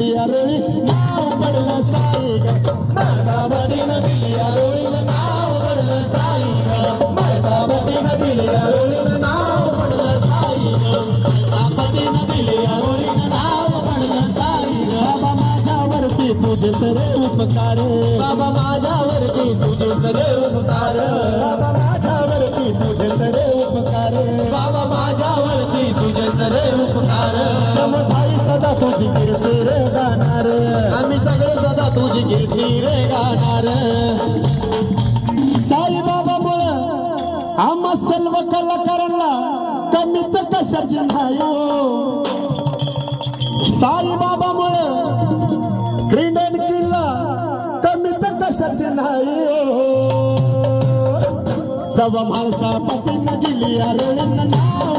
दिली आरोळी नाव पडलं साई ग मायबापानं दिली आरोळी नाव पडलं साई ग मायबापानं दिली आरोळी नाव पडलं साई ग मायबापानं दिली आरोळी नाव पडलं साई ग बाबा माझ्यावरती तुझे सरे उपकार बाबा माझ्यावरती तुझे सरे उपकार बाबा माझ्यावरती तुझे सरे उपकार बाबा माझ्यावरती तुझे सरे उपकार भाई सदा तुझी कीर्ती रे गाणार आम्ही सगळे सदा तुझी कीर्ती रे गाणार साईबाबामुळे आम्हा सर्व कलाकारांना कमीच कशाची नाही साईबाबामुळे क्रीडन किल्ला कमीच कशाची नाही जवा माणसा पतीनं दिली आरोळीनं नाव